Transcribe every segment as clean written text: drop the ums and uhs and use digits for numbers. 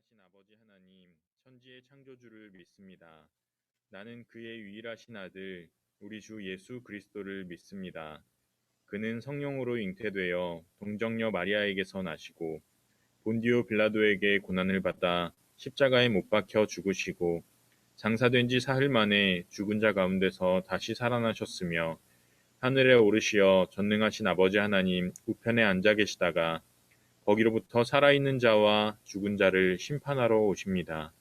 전능하신 아버지 하나님, 천지의 창조주를 믿습니다. 나는 그의 유일하신 아들, 우리 주 예수 그리스도를 믿습니다. 그는 성령으로 잉태되어 동정녀 마리아에게서 나시고 본디오 빌라도에게 고난을 받아 십자가에 못 박혀 죽으시고 장사된 지 사흘 만에 죽은 자 가운데서 다시 살아나셨으며 하늘에 오르시어 전능하신 아버지 하나님 우편에 앉아 계시다가 거기로부터 살아있는 자와 죽은 자를 심판하러 오십니다.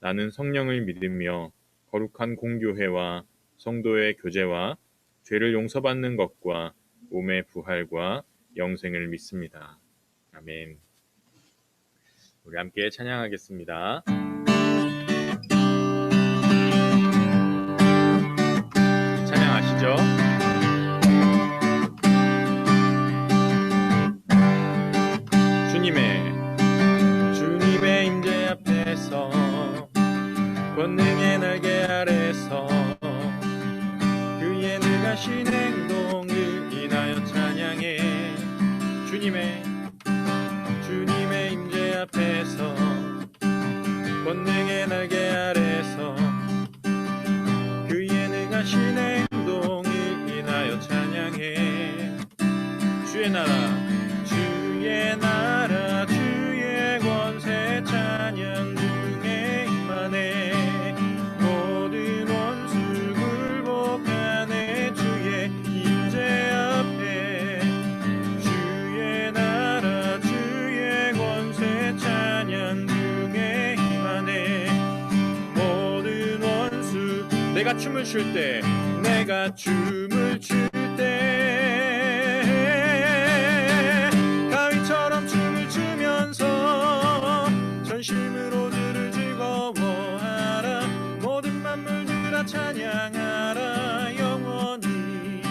나는 성령을 믿으며 거룩한 공교회와 성도의 교제와 죄를 용서받는 것과 몸의 부활과 영생을 믿습니다. 아멘. 우리 함께 찬양하겠습니다. 찬양하시죠. 주님의 임재 앞에서 권능의 날개 아래서 그의 능하신 행동을 인하여 찬양해. 주님의 임재 앞에서 권능의 날개 아래서 그의 능하신 행동을 인하여 찬양해. 주의 나라 주의 권세 찬양 중에 임하네. 모든 원수 굴복하네. 주의 임재 앞에 주의 나라 주의 권세 찬양 중에 임하네. 모든 원수 내가 춤을 출 때 다윗처럼 춤을 추면서 전심으로 주를 즐거워하라. 모든 만물들아 찬양하라. 영원히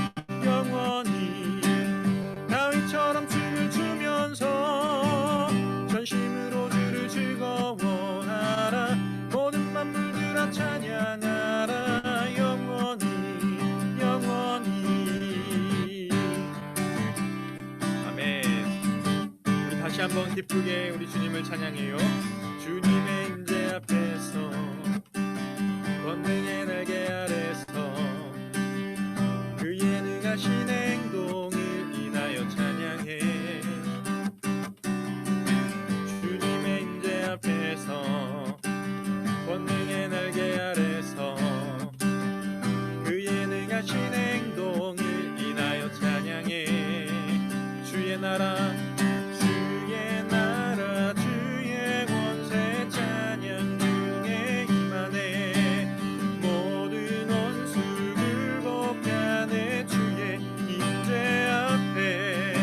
다윗처럼 춤을 추면서 전심으로 주를 즐거워하라. 모든 만물들아 찬양하라. 영원히 아멘. 우리 다시 한번 기쁘게 우리 주님을 찬양해요. 주님의 임재 앞에서 권능의 날개 아래서 그의 능하신 행동을 인하여 찬양해. 주님의 임재 앞에서 권능의 날개 아래서 그의 능하신 행동을 인하여 찬양해. 주의 나라 주의 권세 찬양 중에 임하네. 모든 원수 굴복하네. 주의 임재 앞에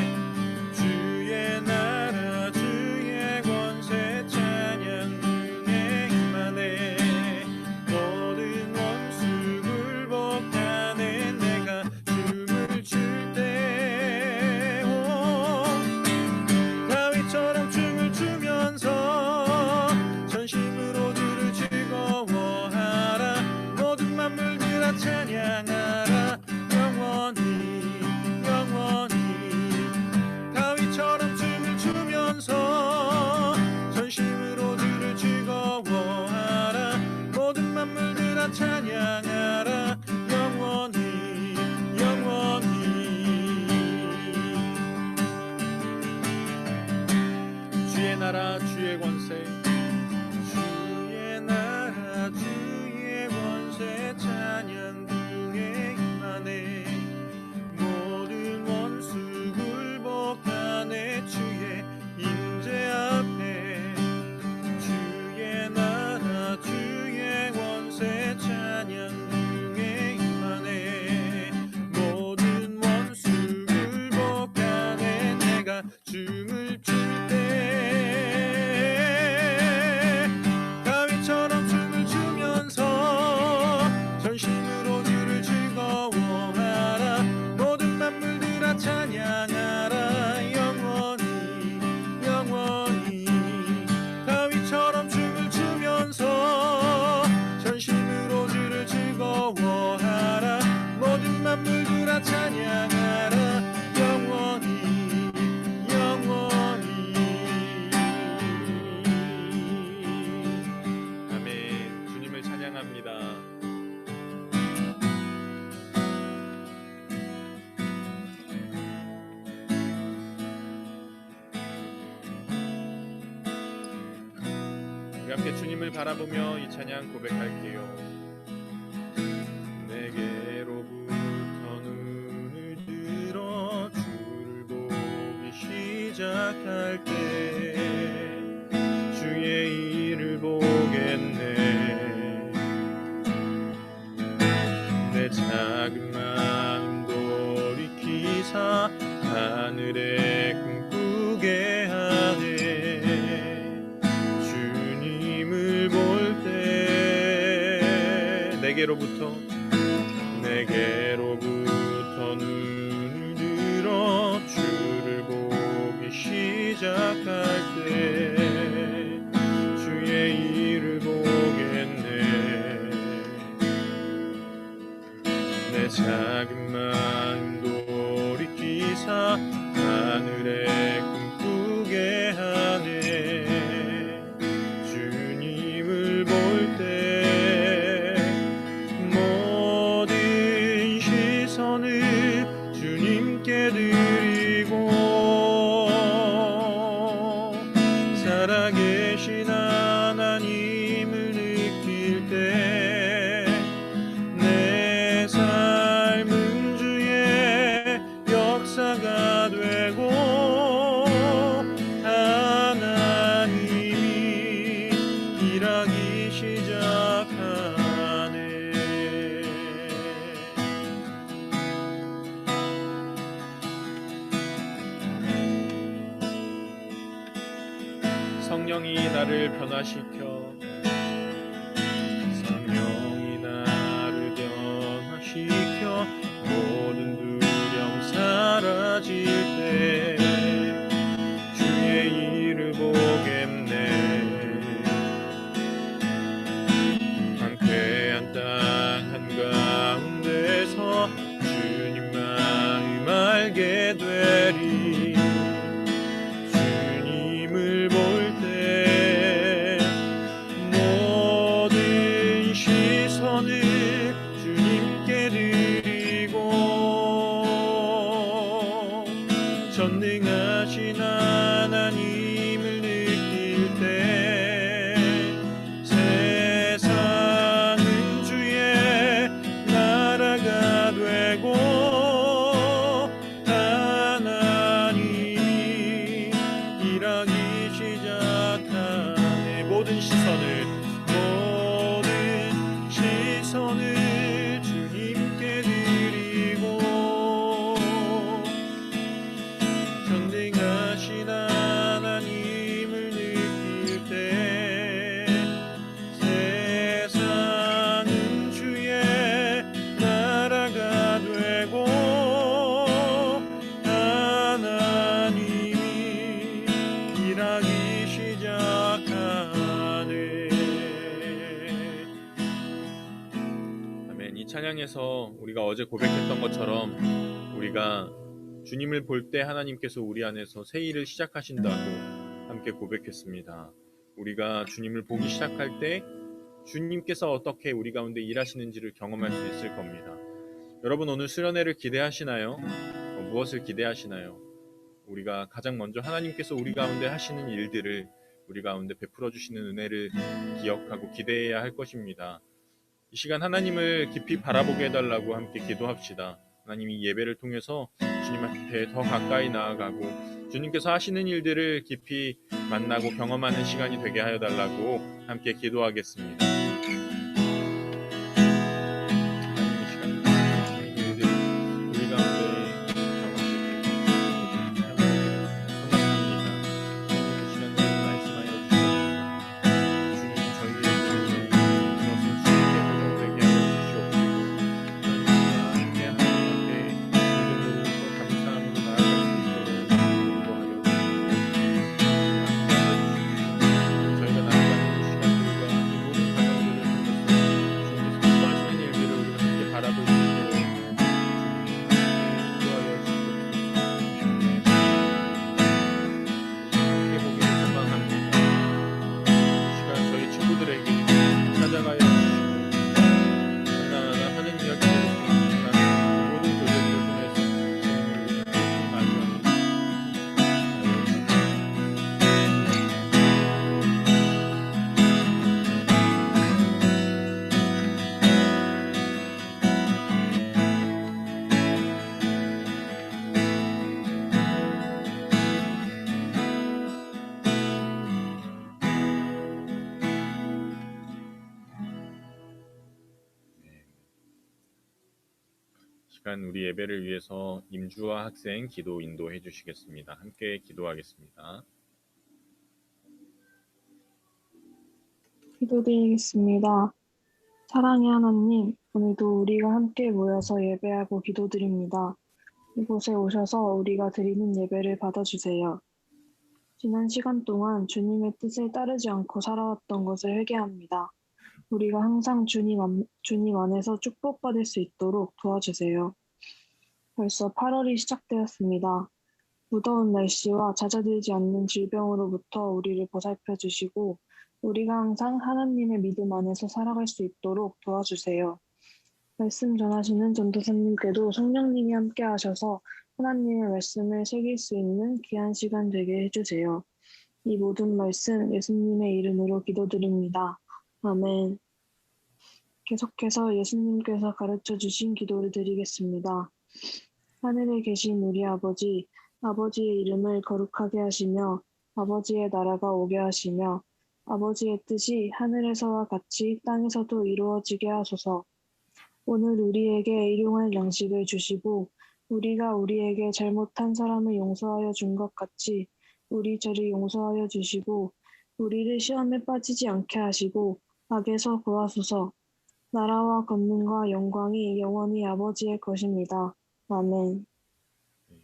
주의 나라 주의 권세 찬양 중에 임하네. 모든 원수 굴복하네. 내가 춤을 출 때 다윗처럼 춤을 추면서 전심으로 주를 즐거워하라. 모든 만물들아 찬양하라. 영원히 다윗처럼 춤을 추면서 전심으로 주를 즐거워하라. 모든 만물들아 찬양하라. 영원히 주의 나라 주의 권세 주의 나라 주의 권세 찬양 중에 임하네. 모든 원수 굴복하네. 주의 임재 앞에 주의 나라 주의 권세 찬양 중에 임하네. 모든 원수 굴복하네. 내가 춤을 출 때 다윗처럼 춤을 추면 함께 주님을 바라보며 이 찬양 고백할게요. 내게로부터 눈을 들어 주를 보기 시작할 때 주의 일을 보겠네. 내 작은 마음 돌이키사 하늘에 꿈꾸게 하네. 주님을 볼 때 내게로부터 눈을 들어 주를 보기 시작할 때 주의 일을 보겠네. 내 작은 마음 돌이키사 하늘에 꿈꾸게 하네. 주님을 볼 때 모든 시선을 주님께 드리고 살아계신 하나님을 느낄 때 내 삶은 주의 역사가 되고 하나님이 일하기 시작하네. 성령이 나를 변화시켜 모든 두려움 사라질 때 주의 일을 보겠네. 황폐한 땅 한가운데서 주님 마음 알게 되리. 주님을 볼 때 모든 시선을 주님께 드리고 전능하신 하나님을 느낄 때 세상은 주의 나라가 되고 하나님이 일하기 시작하네. 모든 시선을 주님께 드리고 전능하신 하나님을 느낄 때 세상은 주의 나라가 되고 하나님이 일하기 시작하네. 이 찬양에서 우리가 어제 고백했던 것처럼 우리가 주님을 볼 때 하나님께서 우리 안에서 새 일을 시작하신다고 함께 고백했습니다. 우리가 주님을 보기 시작할 때 주님께서 어떻게 우리 가운데 일하시는지를 경험할 수 있을 겁니다. 여러분 오늘 수련회를 기대하시나요? 무엇을 기대하시나요? 우리가 가장 먼저 하나님께서 우리 가운데 하시는 일들을 우리 가운데 베풀어 주시는 은혜를 기억하고 기대해야 할 것입니다. 이 시간 하나님을 깊이 바라보게 해달라고 함께 기도합시다. 하나님 이 예배를 통해서 주님 앞에 더 가까이 나아가고 주님께서 하시는 일들을 깊이 만나고 경험하는 시간이 되게 하여 달라고 함께 기도하겠습니다. 저희가 나아가는 시간들과 이 모든 시간 우리 예배를 위해서 임주아 학생 기도 인도해 주시겠습니다. 함께 기도하겠습니다. 기도드리겠습니다. 사랑의 하나님, 오늘도 우리가 함께 모여서 예배하고 기도드립니다. 이곳에 오셔서 우리가 드리는 예배를 받아주세요. 지난 시간 동안 주님의 뜻을 따르지 않고 살아왔던 것을 회개합니다. 우리가 항상 주님 안에서 축복받을 수 있도록 도와주세요. 벌써 8월이 시작되었습니다. 무더운 날씨와 잦아들지 않는 질병으로부터 우리를 보살펴 주시고 우리가 항상 하나님의 믿음 안에서 살아갈 수 있도록 도와주세요. 말씀 전하시는 전도사님께도 성령님이 함께 하셔서 하나님의 말씀을 새길 수 있는 귀한 시간 되게 해주세요. 이 모든 말씀 예수님의 이름으로 기도드립니다. 아멘. 계속해서 예수님께서 가르쳐 주신 기도를 드리겠습니다. 하늘에 계신 우리 아버지, 아버지의 이름을 거룩하게 하시며 아버지의 나라가 오게 하시며 아버지의 뜻이 하늘에서와 같이 땅에서도 이루어지게 하소서. 오늘 우리에게 일용할 양식을 주시고 우리가 우리에게 잘못한 사람을 용서하여 준 것 같이 우리 죄를 용서하여 주시고 우리를 시험에 빠지지 않게 하시고 악에서 구하소서. 나라와 권능과 영광이 영원히 아버지의 것입니다. 아멘. 네,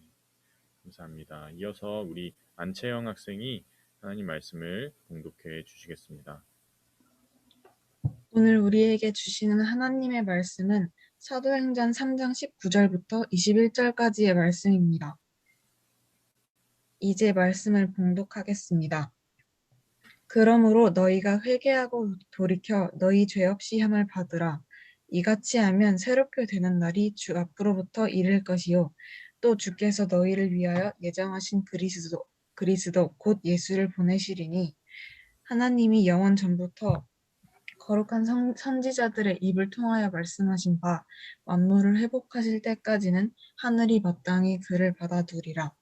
감사합니다. 이어서 우리 안채영 학생이 하나님 말씀을 봉독해 주시겠습니다. 오늘 우리에게 주시는 하나님의 말씀은 사도행전 3장 19절부터 21절까지의 말씀입니다. 이제 말씀을 봉독하겠습니다. 그러므로 너희가 회개하고 돌이켜 너희 죄 없이 함을 받으라. 이같이 하면 새롭게 되는 날이 주 앞으로부터 이를 것이요. 또 주께서 너희를 위하여 예정하신 그리스도 곧 예수를 보내시리니 하나님이 영원 전부터 거룩한 선지자들의 입을 통하여 말씀하신 바 만물을 회복하실 때까지는 하늘이 마땅히 그를 받아두리라.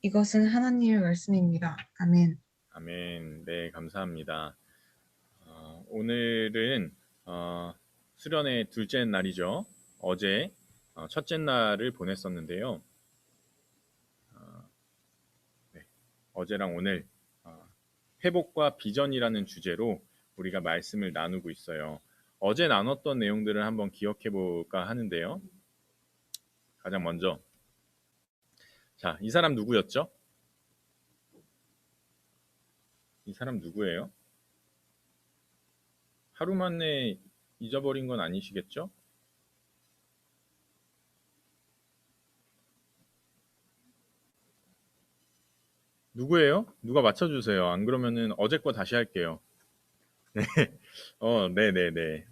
이것은 하나님의 말씀입니다. 아멘. 아멘. 네, 감사합니다. 오늘은 수련의 둘째 날이죠. 어제 첫째 날을 보냈었는데요. 네, 어제랑 오늘 회복과 비전이라는 주제로 우리가 말씀을 나누고 있어요. 어제 나눴던 내용들을 한번 기억해 볼까 하는데요. 가장 먼저, 자, 이 사람 누구였죠? 이 사람 누구예요? 하루 만에 잊어버린 건 아니시겠죠? 누구예요? 누가 맞춰주세요. 안 그러면은 어제 거 다시 할게요. 네. 네네네.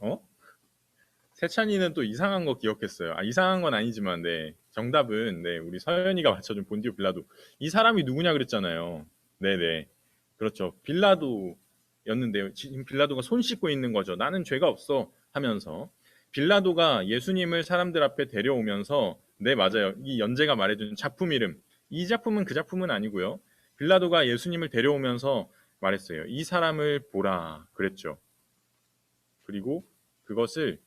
세찬이는 또 이상한 거 기억했어요. 이상한 건 아니지만, 네. 정답은, 네. 우리 서연이가 맞춰준 본디오 빌라도. 이 사람이 누구냐 그랬잖아요. 네네. 그렇죠. 빌라도였는데요. 지금 빌라도가 손 씻고 있는 거죠. 나는 죄가 없어. 하면서. 빌라도가 예수님을 사람들 앞에 데려오면서, 네, 맞아요. 이 연재가 말해준 작품 이름. 이 작품은 그 작품은 아니고요. 빌라도가 예수님을 데려오면서 말했어요. 이 사람을 보라. 그랬죠. 그리고 그것을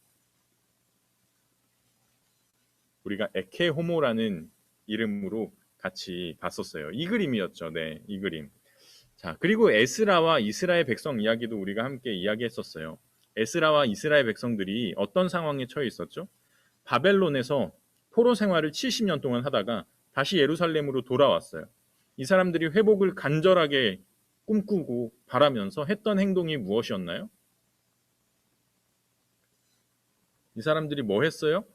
우리가 에케호모라는 이름으로 같이 봤었어요. 이 그림이었죠. 네, 이 그림. 자, 그리고 에스라와 이스라엘 백성 이야기도 우리가 함께 이야기했었어요. 에스라와 이스라엘 백성들이 어떤 상황에 처해 있었죠? 바벨론에서 포로 생활을 70년 동안 하다가 다시 예루살렘으로 돌아왔어요. 이 사람들이 회복을 간절하게 꿈꾸고 바라면서 했던 행동이 무엇이었나요? 이 사람들이 뭐 했어요?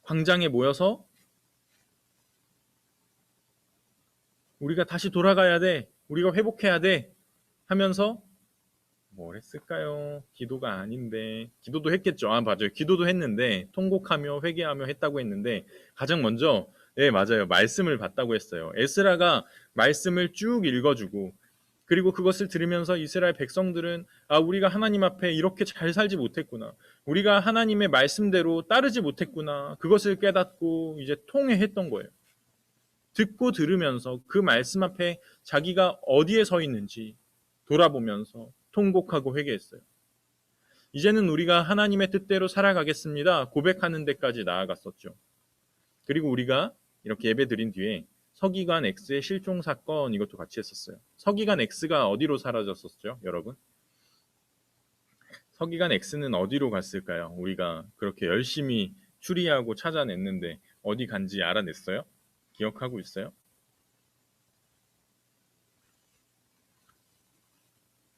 광장에 모여서 우리가 다시 돌아가야 돼. 우리가 회복해야 돼. 하면서 뭘 했을까요? 기도가 아닌데. 기도도 했겠죠. 맞아요. 기도도 했는데 통곡하며 회개하며 했다고 했는데 가장 먼저 네, 맞아요. 말씀을 받다고 했어요. 에스라가 말씀을 쭉 읽어주고 그리고 그것을 들으면서 이스라엘 백성들은 우리가 하나님 앞에 이렇게 잘 살지 못했구나. 우리가 하나님의 말씀대로 따르지 못했구나. 그것을 깨닫고 이제 통회했던 거예요. 듣고 들으면서 그 말씀 앞에 자기가 어디에 서 있는지 돌아보면서 통곡하고 회개했어요. 이제는 우리가 하나님의 뜻대로 살아가겠습니다. 고백하는 데까지 나아갔었죠. 그리고 우리가 이렇게 예배 드린 뒤에 서기관 X의 실종 사건 이것도 같이 했었어요. 서기관 X가 어디로 사라졌었죠, 여러분? 서기관 X는 어디로 갔을까요? 우리가 그렇게 열심히 추리하고 찾아냈는데 어디 간지 알아냈어요? 기억하고 있어요?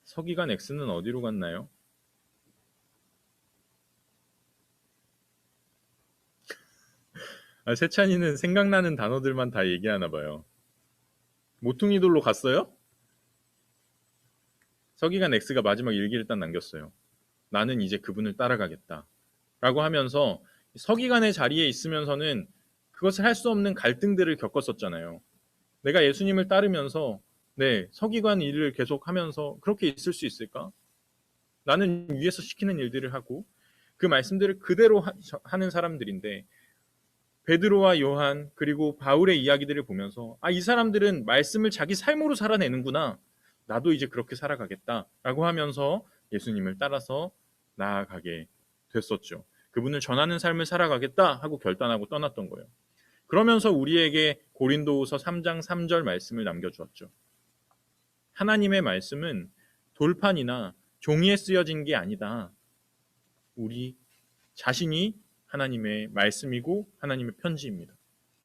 서기관 X는 어디로 갔나요? 세찬이는 생각나는 단어들만 다 얘기하나 봐요. 모퉁이돌로 갔어요? 서기관 X가 마지막 일기를 딱 남겼어요. 나는 이제 그분을 따라가겠다. 라고 하면서 서기관의 자리에 있으면서는 그것을 할 수 없는 갈등들을 겪었었잖아요. 내가 예수님을 따르면서 서기관 일을 계속 하면서 그렇게 있을 수 있을까? 나는 위에서 시키는 일들을 하고 그 말씀들을 그대로 하는 사람들인데 베드로와 요한 그리고 바울의 이야기들을 보면서 이 사람들은 말씀을 자기 삶으로 살아내는구나. 나도 이제 그렇게 살아가겠다라고 하면서 예수님을 따라서 나아가게 됐었죠. 그분을 전하는 삶을 살아가겠다 하고 결단하고 떠났던 거예요. 그러면서 우리에게 고린도후서 3장 3절 말씀을 남겨주었죠. 하나님의 말씀은 돌판이나 종이에 쓰여진 게 아니다. 우리 자신이 하나님의 말씀이고 하나님의 편지입니다.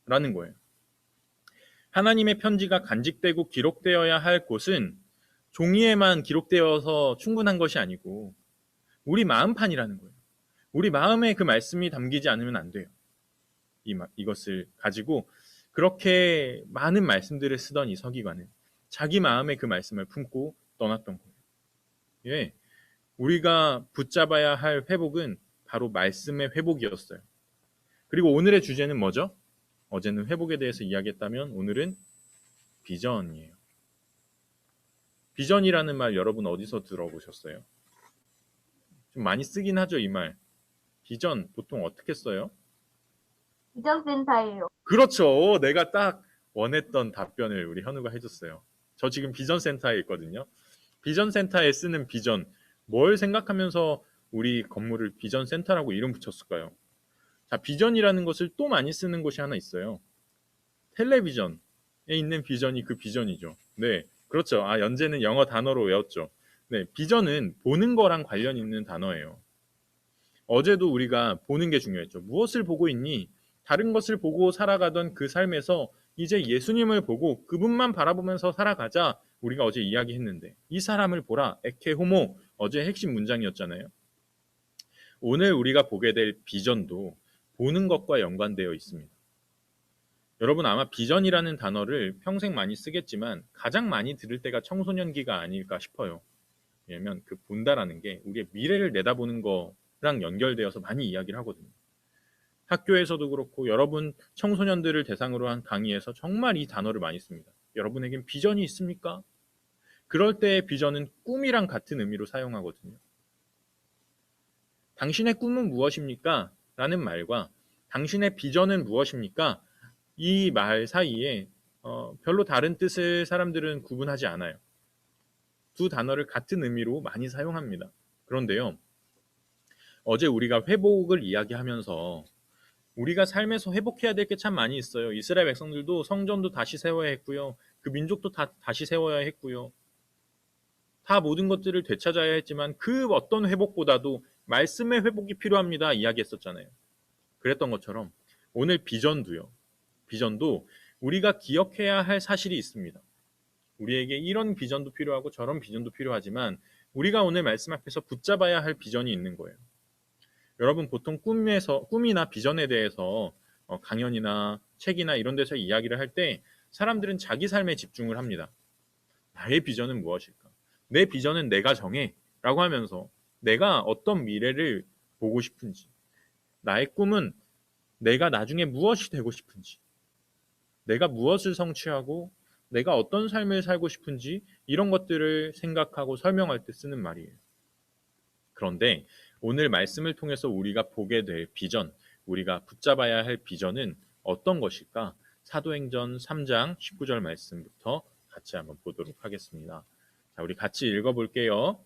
라는 거예요. 하나님의 편지가 간직되고 기록되어야 할 곳은 종이에만 기록되어서 충분한 것이 아니고 우리 마음판이라는 거예요. 우리 마음에 그 말씀이 담기지 않으면 안 돼요. 이것을 가지고 그렇게 많은 말씀들을 쓰던 이 서기관은 자기 마음에 그 말씀을 품고 떠났던 거예요. 예, 우리가 붙잡아야 할 회복은 바로 말씀의 회복이었어요. 그리고 오늘의 주제는 뭐죠? 어제는 회복에 대해서 이야기했다면 오늘은 비전이에요. 비전이라는 말 여러분 어디서 들어보셨어요? 좀 많이 쓰긴 하죠, 이 말. 비전 보통 어떻게 써요? 비전센터예요. 그렇죠. 내가 딱 원했던 답변을 우리 현우가 해줬어요. 저 지금 비전센터에 있거든요. 비전센터에 쓰는 비전, 뭘 생각하면서 우리 건물을 비전센터라고 이름 붙였을까요? 자, 비전이라는 것을 또 많이 쓰는 곳이 하나 있어요. 텔레비전에 있는 비전이 그 비전이죠. 네, 그렇죠. 연재는 영어 단어로 외웠죠. 네, 비전은 보는 거랑 관련 있는 단어예요. 어제도 우리가 보는 게 중요했죠. 무엇을 보고 있니? 다른 것을 보고 살아가던 그 삶에서 이제 예수님을 보고 그분만 바라보면서 살아가자. 우리가 어제 이야기했는데 이 사람을 보라. 에케 호모. 어제 핵심 문장이었잖아요. 오늘 우리가 보게 될 비전도 보는 것과 연관되어 있습니다. 여러분 아마 비전이라는 단어를 평생 많이 쓰겠지만 가장 많이 들을 때가 청소년기가 아닐까 싶어요. 왜냐하면 그 본다라는 게 우리의 미래를 내다보는 거랑 연결되어서 많이 이야기를 하거든요. 학교에서도 그렇고 여러분 청소년들을 대상으로 한 강의에서 정말 이 단어를 많이 씁니다. 여러분에겐 비전이 있습니까? 그럴 때의 비전은 꿈이랑 같은 의미로 사용하거든요. 당신의 꿈은 무엇입니까? 라는 말과 당신의 비전은 무엇입니까? 이 말 사이에 별로 다른 뜻을 사람들은 구분하지 않아요. 두 단어를 같은 의미로 많이 사용합니다. 그런데요, 어제 우리가 회복을 이야기하면서 우리가 삶에서 회복해야 될 게 참 많이 있어요. 이스라엘 백성들도 성전도 다시 세워야 했고요. 그 민족도 다시 세워야 했고요. 다 모든 것들을 되찾아야 했지만 그 어떤 회복보다도 말씀의 회복이 필요합니다. 이야기했었잖아요. 그랬던 것처럼 오늘 비전도요. 비전도 우리가 기억해야 할 사실이 있습니다. 우리에게 이런 비전도 필요하고 저런 비전도 필요하지만 우리가 오늘 말씀 앞에서 붙잡아야 할 비전이 있는 거예요. 여러분 보통 꿈이나 비전에 대해서 강연이나 책이나 이런 데서 이야기를 할 때 사람들은 자기 삶에 집중을 합니다. 나의 비전은 무엇일까? 내 비전은 내가 정해 라고 하면서 내가 어떤 미래를 보고 싶은지, 나의 꿈은 내가 나중에 무엇이 되고 싶은지, 내가 무엇을 성취하고 내가 어떤 삶을 살고 싶은지 이런 것들을 생각하고 설명할 때 쓰는 말이에요. 그런데 오늘 말씀을 통해서 우리가 보게 될 비전, 우리가 붙잡아야 할 비전은 어떤 것일까? 사도행전 3장 19절 말씀부터 같이 한번 보도록 하겠습니다. 자, 우리 같이 읽어볼게요.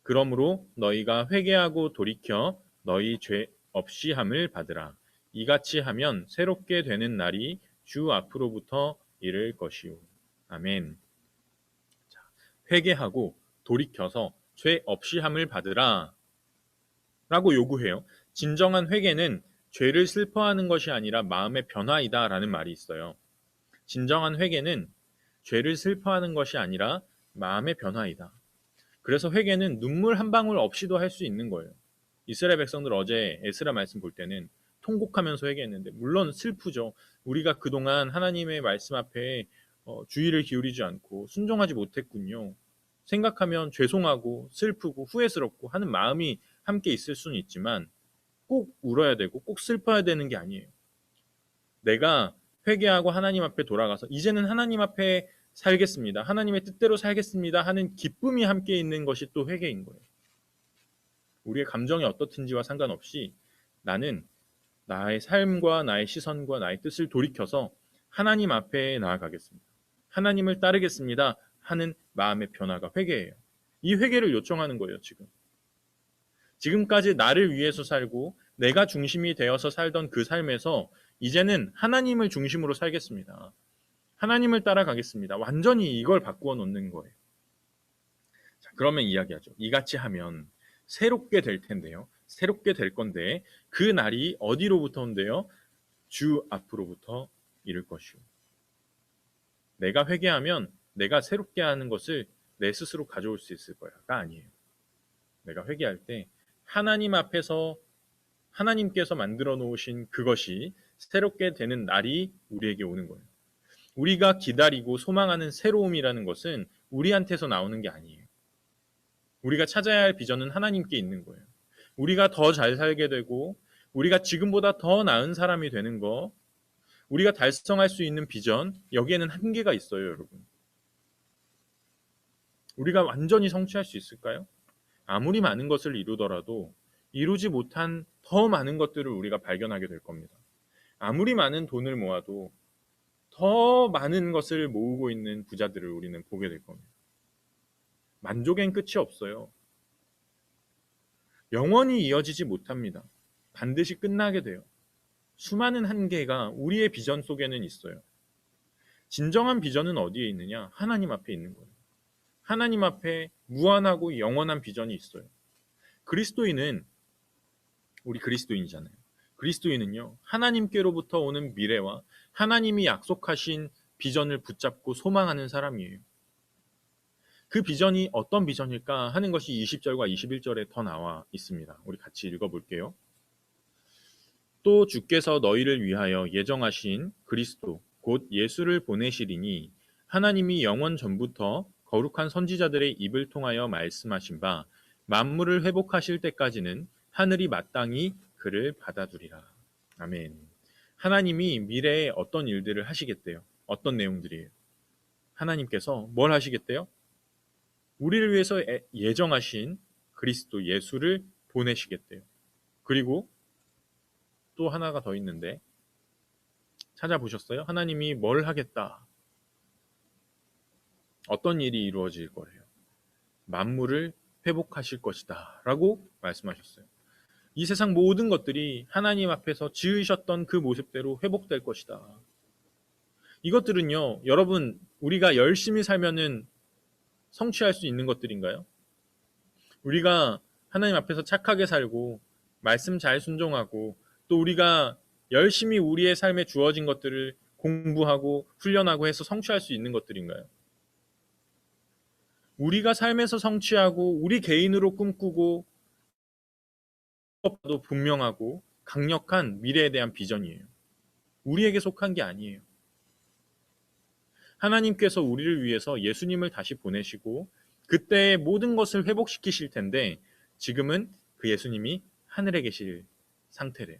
그러므로 너희가 회개하고 돌이켜 너희 죄 없이 함을 받으라. 이같이 하면 새롭게 되는 날이 주 앞으로부터 이를 것이요. 아멘. 회개하고 돌이켜서 죄 없이 함을 받으라 라고 요구해요. 진정한 회개는 죄를 슬퍼하는 것이 아니라 마음의 변화이다 라는 말이 있어요. 진정한 회개는 죄를 슬퍼하는 것이 아니라 마음의 변화이다. 그래서 회개는 눈물 한 방울 없이도 할 수 있는 거예요. 이스라엘 백성들 어제 에스라 말씀 볼 때는 통곡하면서 회개했는데 물론 슬프죠. 우리가 그동안 하나님의 말씀 앞에 주의를 기울이지 않고 순종하지 못했군요. 생각하면 죄송하고 슬프고 후회스럽고 하는 마음이 함께 있을 수는 있지만 꼭 울어야 되고 꼭 슬퍼야 되는 게 아니에요. 내가 회개하고 하나님 앞에 돌아가서 이제는 하나님 앞에 살겠습니다. 하나님의 뜻대로 살겠습니다 하는 기쁨이 함께 있는 것이 또 회개인 거예요. 우리의 감정이 어떻든지와 상관없이 나는 나의 삶과 나의 시선과 나의 뜻을 돌이켜서 하나님 앞에 나아가겠습니다. 하나님을 따르겠습니다 하는 마음의 변화가 회개예요. 이 회개를 요청하는 거예요. 지금까지 나를 위해서 살고 내가 중심이 되어서 살던 그 삶에서 이제는 하나님을 중심으로 살겠습니다. 하나님을 따라가겠습니다. 완전히 이걸 바꾸어 놓는 거예요. 자, 그러면 이야기하죠. 이같이 하면 새롭게 될 텐데요. 새롭게 될 건데 그 날이 어디로부터 온대요? 주 앞으로부터 이를 것이요. 내가 회개하면 내가 새롭게 하는 것을 내 스스로 가져올 수 있을 거야가 아니에요. 내가 회개할 때 하나님 앞에서 하나님께서 만들어 놓으신 그것이 새롭게 되는 날이 우리에게 오는 거예요. 우리가 기다리고 소망하는 새로움이라는 것은 우리한테서 나오는 게 아니에요. 우리가 찾아야 할 비전은 하나님께 있는 거예요. 우리가 더 잘 살게 되고 우리가 지금보다 더 나은 사람이 되는 거, 우리가 달성할 수 있는 비전, 여기에는 한계가 있어요, 여러분. 우리가 완전히 성취할 수 있을까요? 아무리 많은 것을 이루더라도 이루지 못한 더 많은 것들을 우리가 발견하게 될 겁니다. 아무리 많은 돈을 모아도 더 많은 것을 모으고 있는 부자들을 우리는 보게 될 겁니다. 만족엔 끝이 없어요. 영원히 이어지지 못합니다. 반드시 끝나게 돼요. 수많은 한계가 우리의 비전 속에는 있어요. 진정한 비전은 어디에 있느냐? 하나님 앞에 있는 거예요. 하나님 앞에 무한하고 영원한 비전이 있어요. 그리스도인은 우리 그리스도인이잖아요. 그리스도인은요, 하나님께로부터 오는 미래와 하나님이 약속하신 비전을 붙잡고 소망하는 사람이에요. 그 비전이 어떤 비전일까 하는 것이 20절과 21절에 더 나와 있습니다. 우리 같이 읽어볼게요. 또 주께서 너희를 위하여 예정하신 그리스도 곧 예수를 보내시리니 하나님이 영원 전부터 거룩한 선지자들의 입을 통하여 말씀하신 바 만물을 회복하실 때까지는 하늘이 마땅히 그를 받아두리라. 아멘. 하나님이 미래에 어떤 일들을 하시겠대요? 어떤 내용들이에요? 하나님께서 뭘 하시겠대요? 우리를 위해서 예정하신 그리스도 예수를 보내시겠대요. 그리고 또 하나가 더 있는데 찾아보셨어요? 하나님이 뭘 하겠다. 어떤 일이 이루어질 거래요? 만물을 회복하실 것이다 라고 말씀하셨어요. 이 세상 모든 것들이 하나님 앞에서 지으셨던 그 모습대로 회복될 것이다. 이것들은요, 여러분, 우리가 열심히 살면은 성취할 수 있는 것들인가요? 우리가 하나님 앞에서 착하게 살고 말씀 잘 순종하고 또 우리가 열심히 우리의 삶에 주어진 것들을 공부하고 훈련하고 해서 성취할 수 있는 것들인가요? 우리가 삶에서 성취하고 우리 개인으로 꿈꾸고 도 분명하고 강력한 미래에 대한 비전이에요. 우리에게 속한 게 아니에요. 하나님께서 우리를 위해서 예수님을 다시 보내시고 그때의 모든 것을 회복시키실 텐데 지금은 그 예수님이 하늘에 계실 상태래요.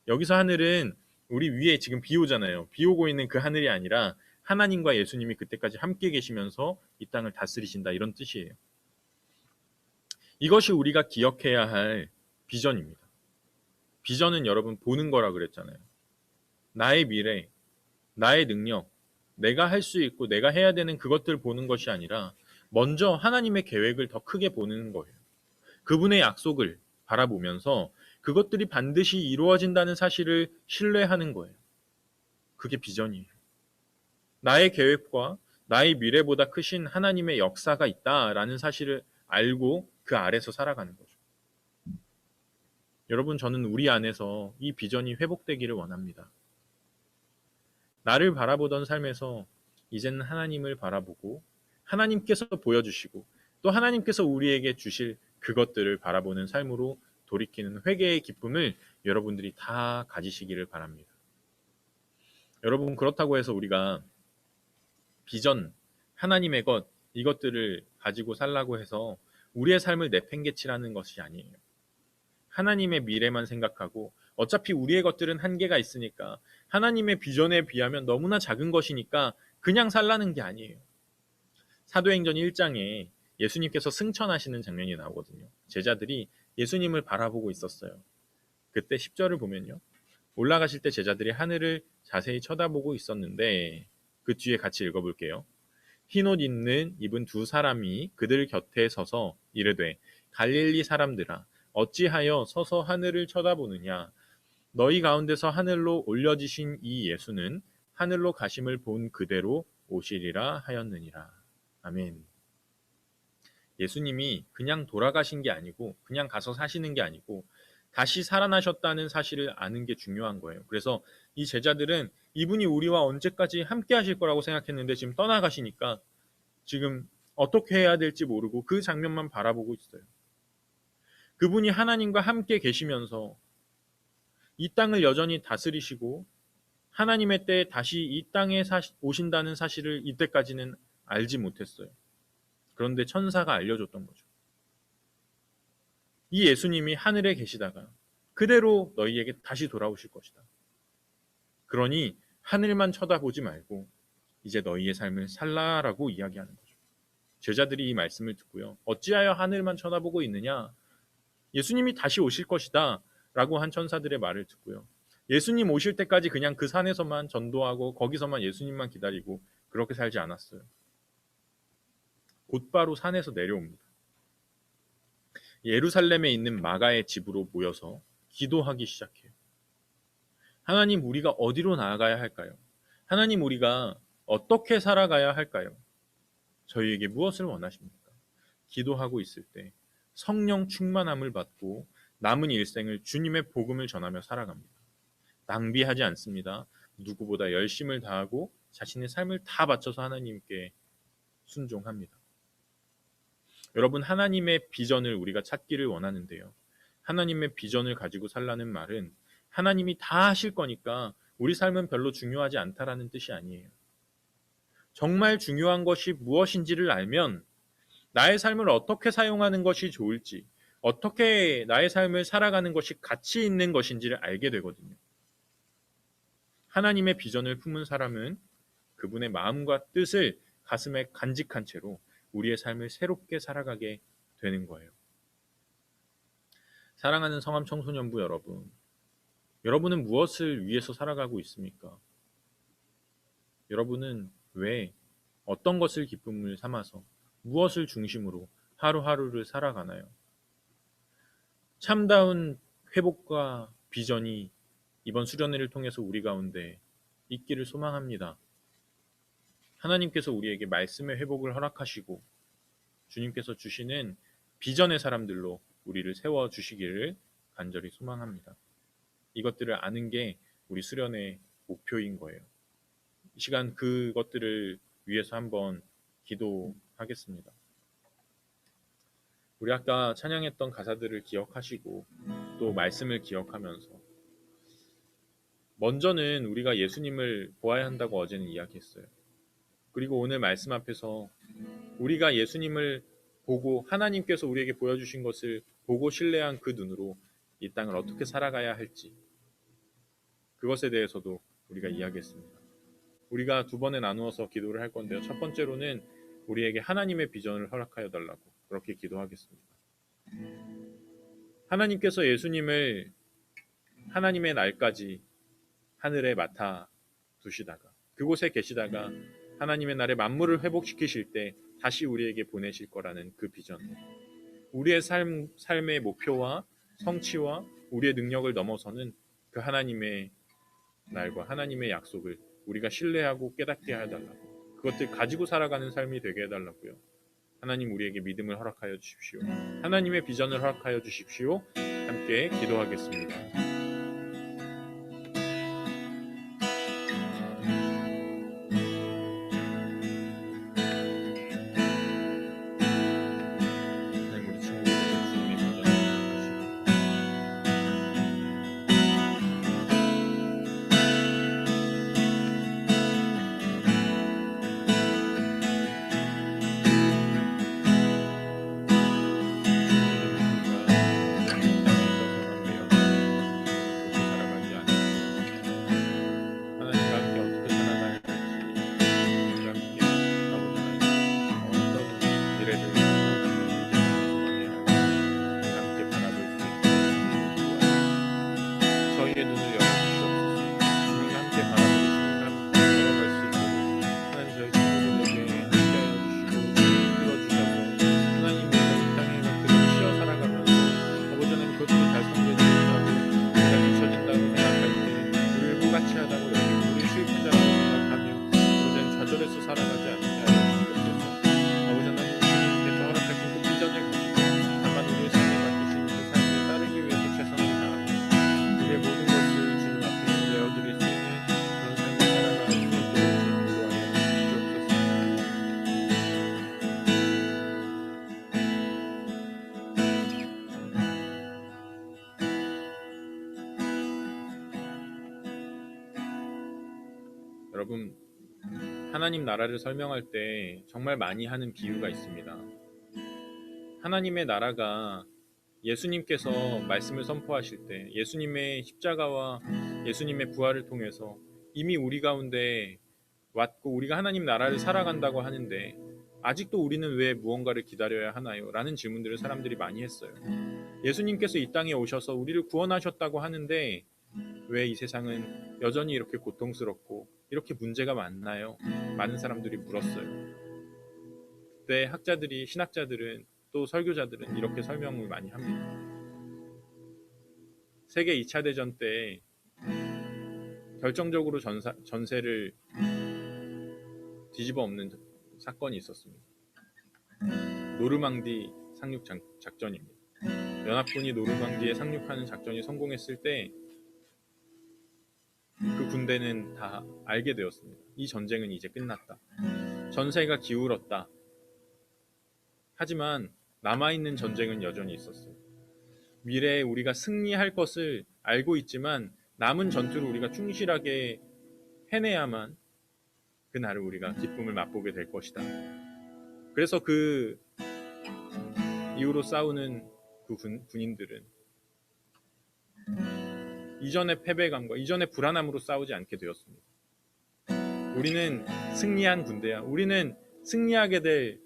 여기서 하늘은 우리 위에 지금 비 오잖아요. 비 오고 있는 그 하늘이 아니라 하나님과 예수님이 그때까지 함께 계시면서 이 땅을 다스리신다 이런 뜻이에요. 이것이 우리가 기억해야 할 비전입니다. 비전은 여러분 보는 거라 그랬잖아요. 나의 미래, 나의 능력, 내가 할 수 있고 내가 해야 되는 그것들 보는 것이 아니라 먼저 하나님의 계획을 더 크게 보는 거예요. 그분의 약속을 바라보면서 그것들이 반드시 이루어진다는 사실을 신뢰하는 거예요. 그게 비전이에요. 나의 계획과 나의 미래보다 크신 하나님의 역사가 있다라는 사실을 알고 그 아래서 살아가는 거죠. 여러분, 저는 우리 안에서 이 비전이 회복되기를 원합니다. 나를 바라보던 삶에서 이제는 하나님을 바라보고 하나님께서 보여주시고 또 하나님께서 우리에게 주실 그것들을 바라보는 삶으로 돌이키는 회개의 기쁨을 여러분들이 다 가지시기를 바랍니다. 여러분, 그렇다고 해서 우리가 비전, 하나님의 것, 이것들을 가지고 살라고 해서 우리의 삶을 내팽개치라는 것이 아니에요. 하나님의 미래만 생각하고 어차피 우리의 것들은 한계가 있으니까 하나님의 비전에 비하면 너무나 작은 것이니까 그냥 살라는 게 아니에요. 사도행전 1장에 예수님께서 승천하시는 장면이 나오거든요. 제자들이 예수님을 바라보고 있었어요. 그때 10절을 보면요. 올라가실 때 제자들이 하늘을 자세히 쳐다보고 있었는데 그 뒤에 같이 읽어볼게요. 흰옷 입은 두 사람이 그들 곁에 서서 이르되 갈릴리 사람들아 어찌하여 서서 하늘을 쳐다보느냐 너희 가운데서 하늘로 올려지신 이 예수는 하늘로 가심을 본 그대로 오시리라 하였느니라. 아멘. 예수님이 그냥 돌아가신 게 아니고 그냥 가서 사시는 게 아니고 다시 살아나셨다는 사실을 아는 게 중요한 거예요. 그래서 이 제자들은 이분이 우리와 언제까지 함께 하실 거라고 생각했는데 지금 떠나가시니까 지금 어떻게 해야 될지 모르고 그 장면만 바라보고 있어요. 그분이 하나님과 함께 계시면서 이 땅을 여전히 다스리시고 하나님의 때에 다시 이 땅에 오신다는 사실을 이때까지는 알지 못했어요. 그런데 천사가 알려줬던 거죠. 이 예수님이 하늘에 계시다가 그대로 너희에게 다시 돌아오실 것이다. 그러니 하늘만 쳐다보지 말고 이제 너희의 삶을 살라라고 이야기하는 거죠. 제자들이 이 말씀을 듣고요. 어찌하여 하늘만 쳐다보고 있느냐? 예수님이 다시 오실 것이다 라고 한 천사들의 말을 듣고요. 예수님 오실 때까지 그냥 그 산에서만 전도하고 거기서만 예수님만 기다리고 그렇게 살지 않았어요. 곧바로 산에서 내려옵니다. 예루살렘에 있는 마가의 집으로 모여서 기도하기 시작해요. 하나님, 우리가 어디로 나아가야 할까요? 하나님, 우리가 어떻게 살아가야 할까요? 저희에게 무엇을 원하십니까? 기도하고 있을 때 성령 충만함을 받고 남은 일생을 주님의 복음을 전하며 살아갑니다. 낭비하지 않습니다. 누구보다 열심을 다하고 자신의 삶을 다 바쳐서 하나님께 순종합니다. 여러분, 하나님의 비전을 우리가 찾기를 원하는데요. 하나님의 비전을 가지고 살라는 말은 하나님이 다 하실 거니까 우리 삶은 별로 중요하지 않다라는 뜻이 아니에요. 정말 중요한 것이 무엇인지를 알면 나의 삶을 어떻게 사용하는 것이 좋을지, 어떻게 나의 삶을 살아가는 것이 가치 있는 것인지를 알게 되거든요. 하나님의 비전을 품은 사람은 그분의 마음과 뜻을 가슴에 간직한 채로 우리의 삶을 새롭게 살아가게 되는 거예요. 사랑하는 성암 청소년부 여러분, 여러분은 무엇을 위해서 살아가고 있습니까? 여러분은 왜, 어떤 것을 기쁨을 삼아서, 무엇을 중심으로 하루하루를 살아가나요? 참다운 회복과 비전이 이번 수련회를 통해서 우리 가운데 있기를 소망합니다. 하나님께서 우리에게 말씀의 회복을 허락하시고 주님께서 주시는 비전의 사람들로 우리를 세워주시기를 간절히 소망합니다. 이것들을 아는 게 우리 수련의 목표인 거예요. 이 시간 그것들을 위해서 한번 기도하겠습니다. 우리 아까 찬양했던 가사들을 기억하시고 또 말씀을 기억하면서 먼저는 우리가 예수님을 보아야 한다고 어제는 이야기했어요. 그리고 오늘 말씀 앞에서 우리가 예수님을 보고 하나님께서 우리에게 보여주신 것을 보고 신뢰한 그 눈으로 이 땅을 어떻게 살아가야 할지 그것에 대해서도 우리가 이야기했습니다. 우리가 두 번에 나누어서 기도를 할 건데요. 첫 번째로는 우리에게 하나님의 비전을 허락하여 달라고 그렇게 기도하겠습니다. 하나님께서 예수님을 하나님의 날까지 하늘에 맡아 두시다가 그곳에 계시다가 하나님의 날에 만물을 회복시키실 때 다시 우리에게 보내실 거라는 그 비전. 우리의 삶의 목표와 성취와 우리의 능력을 넘어서는 그 하나님의 날과 하나님의 약속을 우리가 신뢰하고 깨닫게 해달라고, 그것들 가지고 살아가는 삶이 되게 해달라고요. 하나님 우리에게 믿음을 허락하여 주십시오. 하나님의 비전을 허락하여 주십시오. 함께 기도하겠습니다. 하나님 우리 친구들 주님의 비전을 허락하시고 저희의 눈을 열어주시옵소서. 주님과 함께 바라보고 주님과 함께 걸어갈 수 있도록 하나님 저희 친구들에게 함께하여 주시고 이끌어주셔서 하나님 우리가 이 땅의 것들을 쉬어 살아가면서 아버지 하나님 그것들이 달성되지 못하고 내가 뒤처진다고 생각할 때 우리를 무가치 하다고 여기고 우리 실패자라고 생각하며 아버지 하나님 좌절해서 살아가지 않게 하여 주시옵소서. 아버지 하나님 주님께서 허락하신 그 비전을 가지고 다만 우리의 삶에 맡기신 그 삶을 따르기 위해서 최선을 다하고 우리의 모든 것을 주님 앞에 내어드릴 수 있는 그런 삶을 살아가는 수 있도록 주님 인도하여 주옵소서. 여러분, 하나님 나라를 설명할 때 정말 많이 하는 비유가 있습니다. 하나님의 나라가 예수님께서 말씀을 선포하실 때 예수님의 십자가와 예수님의 부활을 통해서 이미 우리 가운데 왔고 우리가 하나님 나라를 살아간다고 하는데 아직도 우리는 왜 무언가를 기다려야 하나요? 라는 질문들을 사람들이 많이 했어요. 예수님께서 이 땅에 오셔서 우리를 구원하셨다고 하는데 왜 이 세상은 여전히 이렇게 고통스럽고 이렇게 문제가 많나요? 많은 사람들이 물었어요. 그때 학자들이, 신학자들은 또 설교자들은 이렇게 설명을 많이 합니다. 세계 2차 대전 때 결정적으로 전세를 뒤집어 엎는 사건이 있었습니다. 노르망디 상륙 작전입니다. 연합군이 노르망디에 상륙하는 작전이 성공했을 때 그 군대는 다 알게 되었습니다. 이 전쟁은 이제 끝났다. 전세가 기울었다. 하지만 남아있는 전쟁은 여전히 있었어요. 미래에 우리가 승리할 것을 알고 있지만 남은 전투를 우리가 충실하게 해내야만 그날을 우리가 기쁨을 맛보게 될 것이다. 그래서 그 이후로 싸우는 그 군인들은 이전의 패배감과 이전의 불안함으로 싸우지 않게 되었습니다. 우리는 승리한 군대야. 우리는 승리하게 될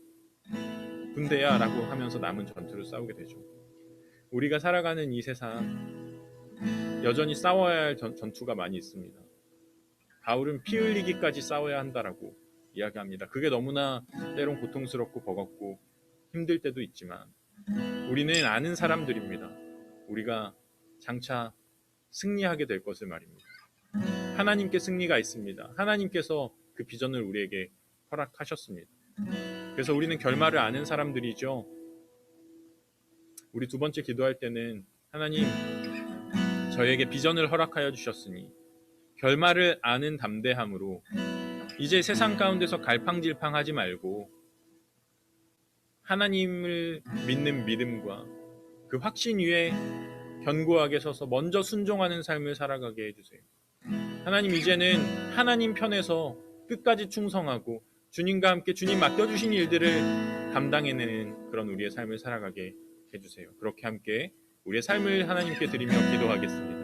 군대야 라고 하면서 남은 전투를 싸우게 되죠. 우리가 살아가는 이 세상 여전히 싸워야 할 전투가 많이 있습니다. 바울은 피 흘리기까지 싸워야 한다라고 이야기합니다. 그게 너무나 때론 고통스럽고 버겁고 힘들 때도 있지만 우리는 아는 사람들입니다. 우리가 장차 승리하게 될 것을 말입니다. 하나님께 승리가 있습니다. 하나님께서 그 비전을 우리에게 허락하셨습니다. 그래서 우리는 결말을 아는 사람들이죠. 우리 두 번째 기도할 때는 하나님 저에게 비전을 허락하여 주셨으니 결말을 아는 담대함으로 이제 세상 가운데서 갈팡질팡하지 말고 하나님을 믿는 믿음과 그 확신 위에 견고하게 서서 먼저 순종하는 삶을 살아가게 해주세요. 하나님 이제는 하나님 편에서 끝까지 충성하고 주님과 함께 주님 맡겨주신 일들을 감당해내는 그런 우리의 삶을 살아가게 해주세요. 그렇게 함께 우리의 삶을 하나님께 드리며 기도하겠습니다.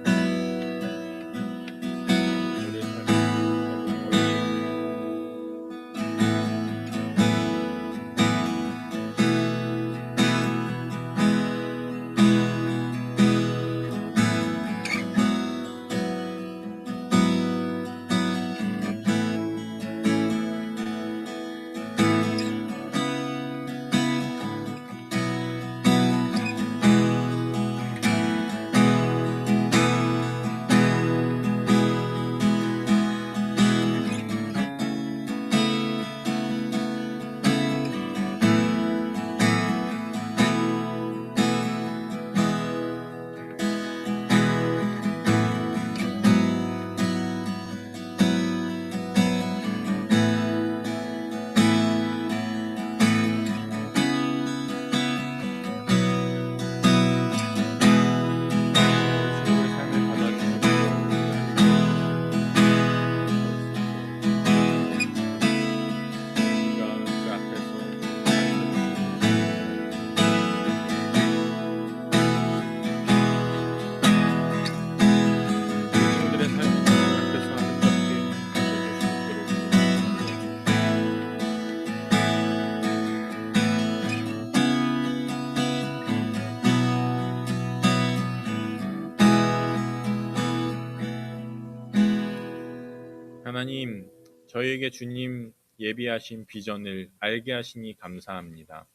하나님, 저희에게 주님 예비하신 비전을 알게 하시니 감사합니다.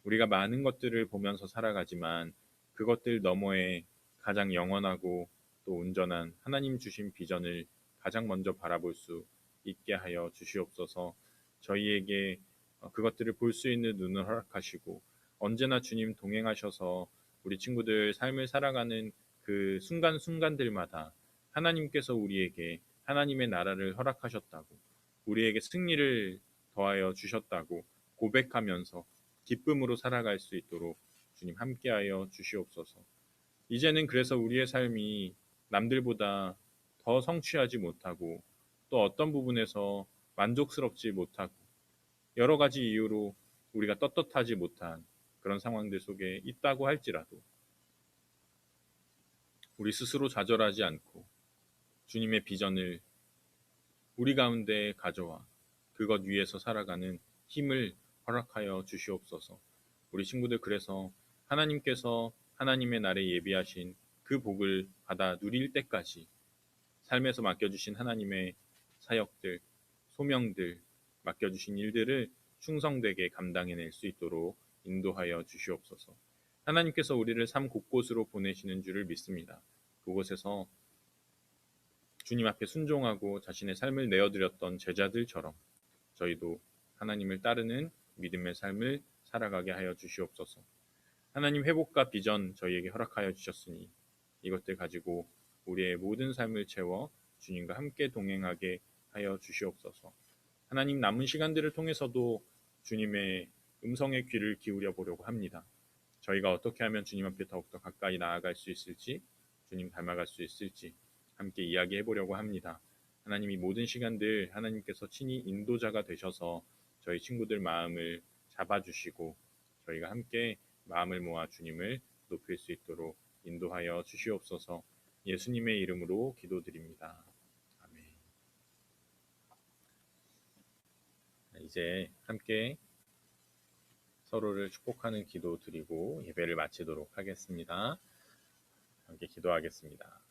우리가 많은 것들을 보면서 살아가지만 그것들 너머에 가장 영원하고 또 온전한 하나님 주신 비전을 가장 먼저 바라볼 수 있게 하여 주시옵소서. 저희에게 그것들을 볼 수 있는 눈을 허락하시고 언제나 주님 동행하셔서 우리 친구들 삶을 살아가는 그 순간순간들마다 하나님께서 우리에게 하나님의 나라를 허락하셨다고, 우리에게 승리를 더하여 주셨다고 고백하면서 기쁨으로 살아갈 수 있도록 주님 함께하여 주시옵소서. 이제는 그래서 우리의 삶이 남들보다 더 성취하지 못하고 또 어떤 부분에서 만족스럽지 못하고 여러 가지 이유로 우리가 떳떳하지 못한 그런 상황들 속에 있다고 할지라도 우리 스스로 좌절하지 않고 주님의 비전을 우리 가운데 가져와 그것 위에서 살아가는 힘을 허락하여 주시옵소서. 우리 친구들 그래서 하나님께서 하나님의 날에 예비하신 그 복을 받아 누릴 때까지 삶에서 맡겨주신 하나님의 사역들, 소명들, 맡겨주신 일들을 충성되게 감당해낼 수 있도록 인도하여 주시옵소서. 하나님께서 우리를 삶 곳곳으로 보내시는 줄을 믿습니다. 그곳에서 주님 앞에 순종하고 자신의 삶을 내어드렸던 제자들처럼 저희도 하나님을 따르는 믿음의 삶을 살아가게 하여 주시옵소서. 하나님 회복과 비전 저희에게 허락하여 주셨으니 이것들 가지고 우리의 모든 삶을 채워 주님과 함께 동행하게 하여 주시옵소서. 하나님 남은 시간들을 통해서도 주님의 음성의 귀를 기울여 보려고 합니다. 저희가 어떻게 하면 주님 앞에 더욱더 가까이 나아갈 수 있을지, 주님 닮아갈 수 있을지 함께 이야기해 보려고 합니다. 하나님 이 모든 시간들 하나님께서 친히 인도자가 되셔서 저희 친구들 마음을 잡아주시고 저희가 함께 마음을 모아 주님을 높일 수 있도록 인도하여 주시옵소서. 예수님의 이름으로 기도드립니다. 아멘. 이제 함께 서로를 축복하는 기도 드리고 예배를 마치도록 하겠습니다. 함께 기도하겠습니다.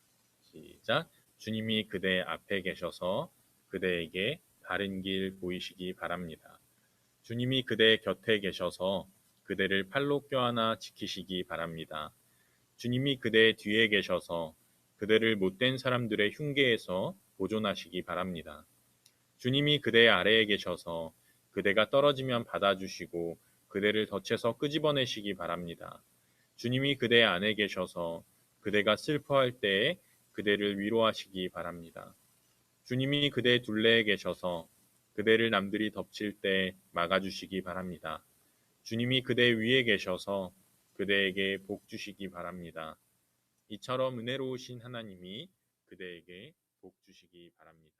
시작. 주님이 그대 앞에 계셔서 그대에게 바른 길 보이시기 바랍니다. 주님이 그대 곁에 계셔서 그대를 팔로 껴안아 지키시기 바랍니다. 주님이 그대 뒤에 계셔서 그대를 못된 사람들의 흉계에서 보존하시기 바랍니다. 주님이 그대 아래에 계셔서 그대가 떨어지면 받아주시고 그대를 덫에서 끄집어내시기 바랍니다. 주님이 그대 안에 계셔서 그대가 슬퍼할 때에 그대를 위로하시기 바랍니다. 주님이 그대 둘레에 계셔서 그대를 남들이 덮칠 때 막아주시기 바랍니다. 주님이 그대 위에 계셔서 그대에게 복 주시기 바랍니다. 이처럼 은혜로우신 하나님이 그대에게 복 주시기 바랍니다.